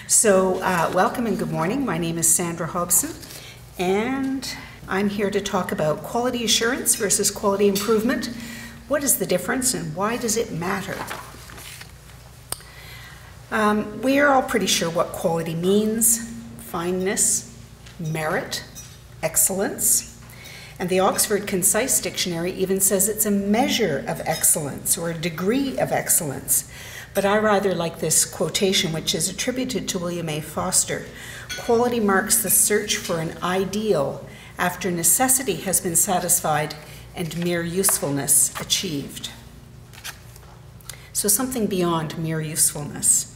So welcome and good morning. My name is Sandra Hobson, and I'm here to talk about quality assurance versus quality improvement. What is the difference and why does it matter? We are all pretty sure what quality means: fineness, merit, excellence. And the Oxford Concise Dictionary even says it's a measure of excellence or a degree of excellence. But I rather like this quotation, which is attributed to William A. Foster. Quality marks the search for an ideal after necessity has been satisfied and mere usefulness achieved. So something beyond mere usefulness.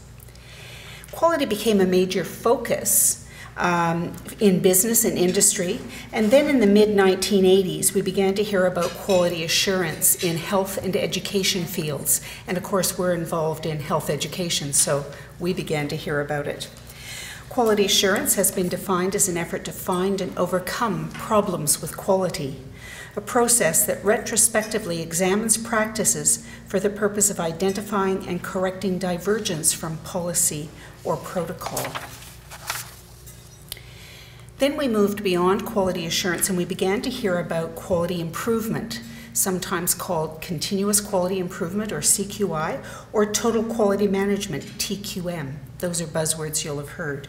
Quality became a major focus in business and industry, and then in the mid-1980s we began to hear about quality assurance in health and education fields, and of course we're involved in health education, so we began to hear about it. Quality assurance has been defined as an effort to find and overcome problems with quality, a process that retrospectively examines practices for the purpose of identifying and correcting divergence from policy or protocol. Then we moved beyond quality assurance and we began to hear about quality improvement, sometimes called continuous quality improvement or CQI, or total quality management, TQM. Those are buzzwords you'll have heard.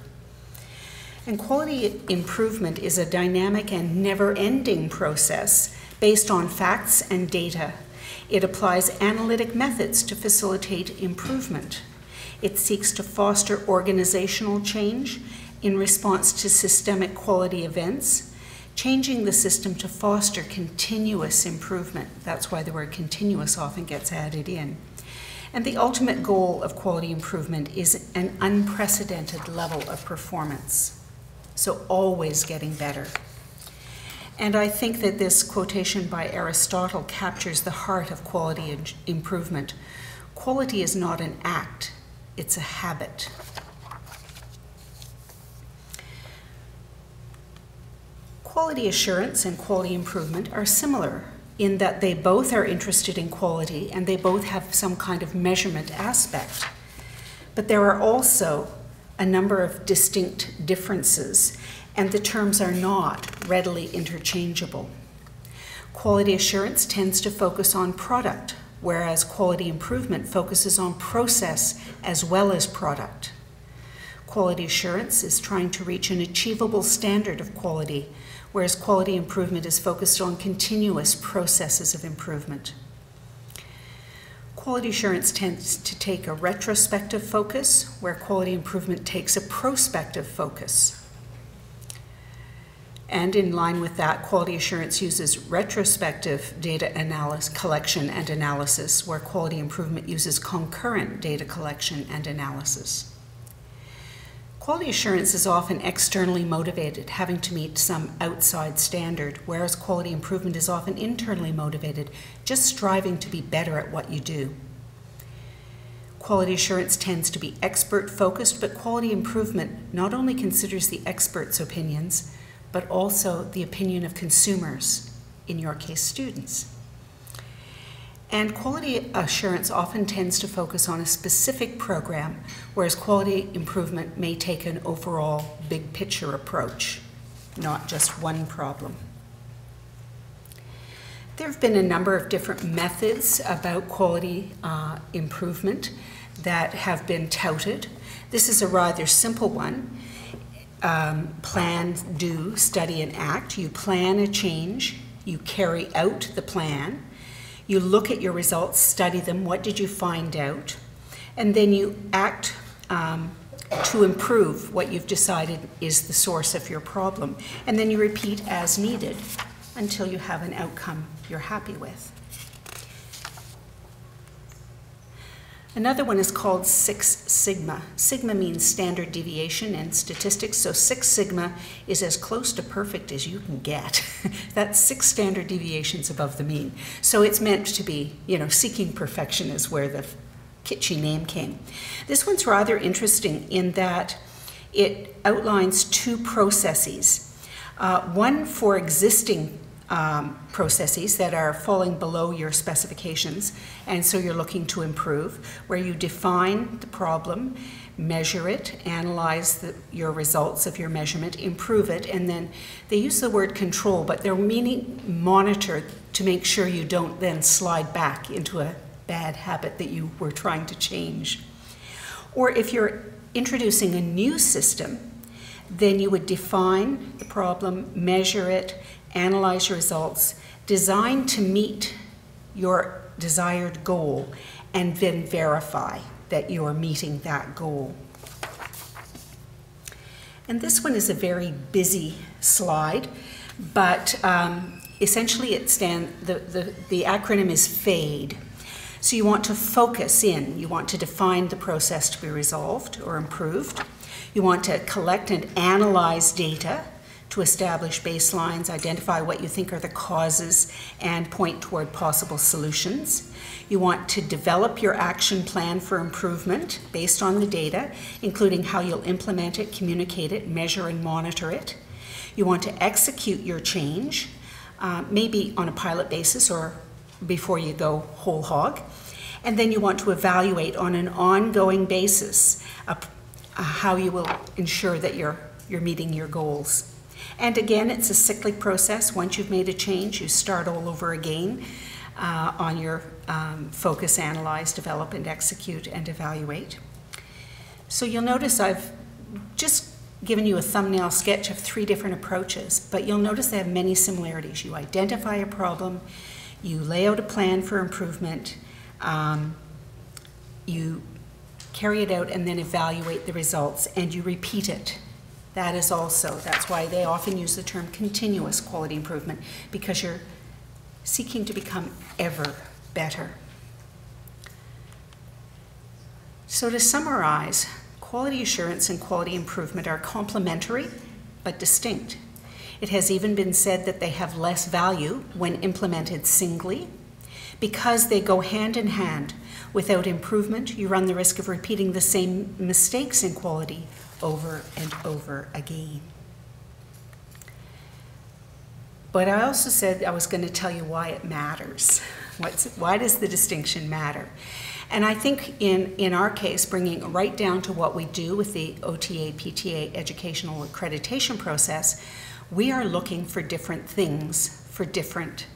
And quality improvement is a dynamic and never-ending process based on facts and data. It applies analytic methods to facilitate improvement. It seeks to foster organizational change in response to systemic quality events, changing the system to foster continuous improvement. That's why the word continuous often gets added in. And the ultimate goal of quality improvement is an unprecedented level of performance. So always getting better. And I think that this quotation by Aristotle captures the heart of quality improvement. Quality is not an act, it's a habit. Quality assurance and quality improvement are similar in that they both are interested in quality and they both have some kind of measurement aspect. But there are also a number of distinct differences, and the terms are not readily interchangeable. Quality assurance tends to focus on product, whereas quality improvement focuses on process as well as product. Quality assurance is trying to reach an achievable standard of quality, whereas quality improvement is focused on continuous processes of improvement. Quality assurance tends to take a retrospective focus, where quality improvement takes a prospective focus. And in line with that, quality assurance uses retrospective data collection and analysis, where quality improvement uses concurrent data collection and analysis. Quality assurance is often externally motivated, having to meet some outside standard, whereas quality improvement is often internally motivated, just striving to be better at what you do. Quality assurance tends to be expert-focused, but quality improvement not only considers the expert's opinions, but also the opinion of consumers, in your case, students. And quality assurance often tends to focus on a specific program, whereas quality improvement may take an overall big picture approach, not just one problem. There have been a number of different methods about quality improvement that have been touted. This is a rather simple one. Plan, do, study, and act. You plan a change, you carry out the plan, you look at your results, study them, what did you find out, and then you act to improve what you've decided is the source of your problem. And then you repeat as needed until you have an outcome you're happy with. Another one is called 6 Sigma. Sigma means standard deviation in statistics, so 6 Sigma is as close to perfect as you can get. That's 6 standard deviations above the mean. So it's meant to be, seeking perfection is where the kitschy name came. This one's rather interesting in that it outlines 2 processes. One for existing processes that are falling below your specifications, and so you're looking to improve, where you define the problem, measure it, analyze your results of your measurement, improve it, and then they use the word control, but they're meaning monitor to make sure you don't then slide back into a bad habit that you were trying to change. Or if you're introducing a new system, then you would define the problem, measure it, analyze your results, design to meet your desired goal, and then verify that you are meeting that goal. And this one is a very busy slide, but essentially the acronym is FADE. So you want to focus in, you want to define the process to be resolved or improved. You want to collect and analyze data to establish baselines, identify what you think are the causes, and point toward possible solutions. You want to develop your action plan for improvement based on the data, including how you'll implement it, communicate it, measure and monitor it. You want to execute your change, maybe on a pilot basis or before you go whole hog. And then you want to evaluate on an ongoing basis how you will ensure that you're meeting your goals. And again, it's a cyclic process. Once you've made a change, you start all over again on your focus, analyze, develop, and execute, and evaluate. So you'll notice I've just given you a thumbnail sketch of 3 different approaches, but you'll notice they have many similarities. You identify a problem, you lay out a plan for improvement, you carry it out and then evaluate the results, and you repeat it. That's why they often use the term continuous quality improvement, because you're seeking to become ever better. So to summarize, quality assurance and quality improvement are complementary but distinct. It has even been said that they have less value when implemented singly. Because they go hand in hand. Without improvement, you run the risk of repeating the same mistakes in quality over and over again. But I also said I was going to tell you why it matters. Why does the distinction matter? And I think in our case, bringing it right down to what we do with the OTA, PTA educational accreditation process, we are looking for different things, for different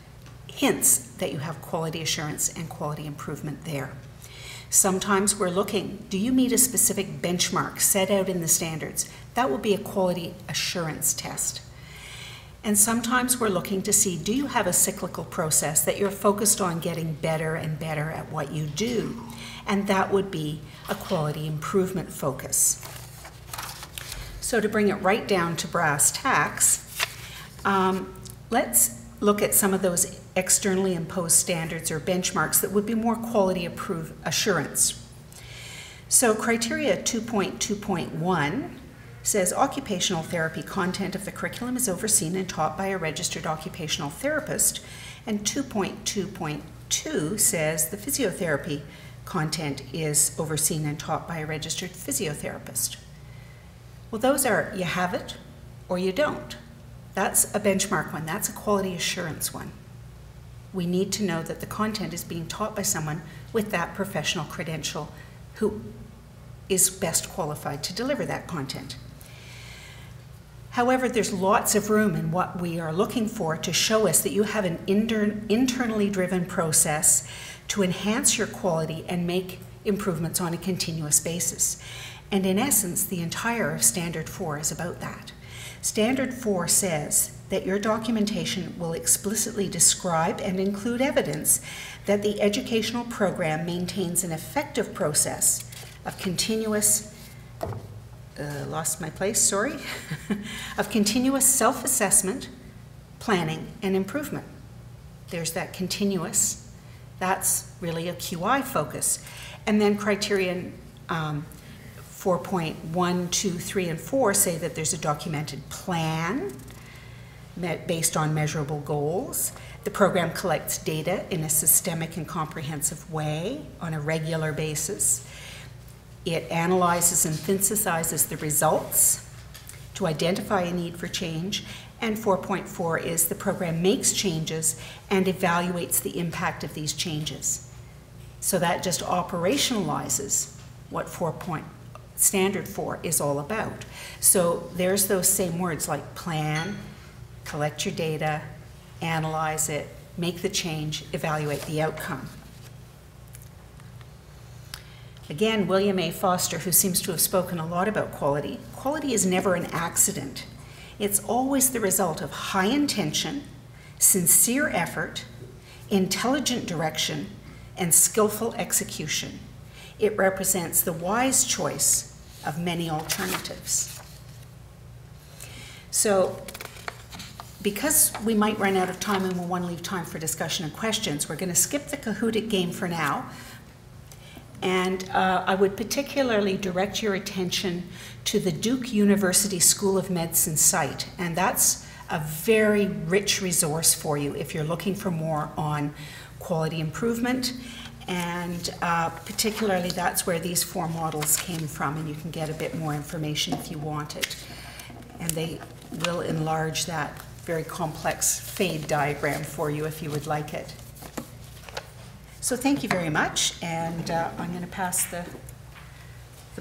hints that you have quality assurance and quality improvement there. Sometimes we're looking, do you meet a specific benchmark set out in the standards? That will be a quality assurance test. And sometimes we're looking to see, do you have a cyclical process that you're focused on getting better and better at what you do? And that would be a quality improvement focus. So to bring it right down to brass tacks, let's look at some of those externally imposed standards or benchmarks that would be more quality assurance. So criteria 2.2.1 says occupational therapy content of the curriculum is overseen and taught by a registered occupational therapist, and 2.2.2 says the physiotherapy content is overseen and taught by a registered physiotherapist. Well, those are, you have it or you don't. That's a benchmark one. That's a quality assurance one. We need to know that the content is being taught by someone with that professional credential who is best qualified to deliver that content. However, there's lots of room in what we are looking for to show us that you have an internally driven process to enhance your quality and make improvements on a continuous basis. And in essence, the entire of Standard 4 is about that. Standard 4 says that your documentation will explicitly describe and include evidence that the educational program maintains an effective process of continuous, of continuous self-assessment, planning, and improvement. There's that continuous. That's really a QI focus. And then criterion 4.1, 2, 3, and 4 say that there's a documented plan based on measurable goals. The program collects data in a systemic and comprehensive way on a regular basis. It analyzes and synthesizes the results to identify a need for change, and 4.4 is the program makes changes and evaluates the impact of these changes. So that just operationalizes what Standard 4 is all about. So there's those same words like plan, collect your data, analyze it, make the change, evaluate the outcome. Again, William A. Foster, who seems to have spoken a lot about quality, quality is never an accident. It's always the result of high intention, sincere effort, intelligent direction, and skillful execution. It represents the wise choice of many alternatives. So, because we might run out of time and we'll want to leave time for discussion and questions, we're going to skip the Kahoot game for now. And I would particularly direct your attention to the Duke University School of Medicine site. And that's a very rich resource for you if you're looking for more on quality improvement. And particularly that's where these 4 models came from, and you can get a bit more information if you want it. And they will enlarge that very complex fade diagram for you if you would like it. So thank you very much, and I'm going to pass the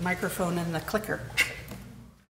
microphone and the clicker.